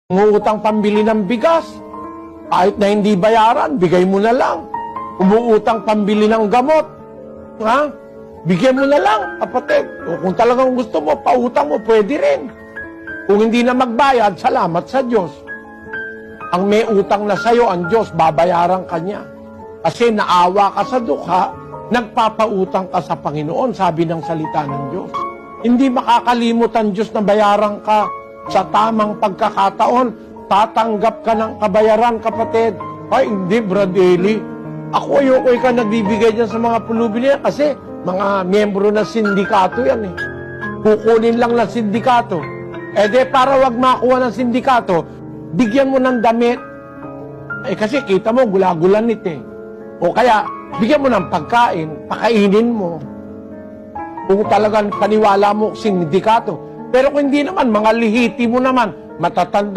Umuutang pambili ng bigas. Kahit na hindi bayaran, bigay mo na lang. Umuutang pambili ng gamot. Ha? Bigyan mo na lang, kapatid. O kung talagang gusto mo, pautang mo, pwede rin. Kung hindi na magbayad, salamat sa Diyos. Ang may utang na sa'yo, ang Diyos, babayaran ka niya. Kasi naawa ka sa dukha, nagpapautang ka sa Panginoon, sabi ng salita ng Diyos. Hindi makakalimot ang Diyos na bayaran ka sa tamang pagkakataon. Tatanggap ka ng kabayaran, kapatid. Ay, hindi, Brad Eli. Ako ayoko ka nagbibigay dyan sa mga pulubi niya kasi mga miyembro ng sindikato yan eh. Kukunin lang ng sindikato. Eh de, para wag makuha ng sindikato, bigyan mo ng damit. Eh kasi kita mo, gula-gulanit eh. O kaya, bigyan mo ng pagkain, pakainin mo. Kung talagang paniwala mo sindikato. Pero kung hindi naman, mga lihiti mo naman, matatanda.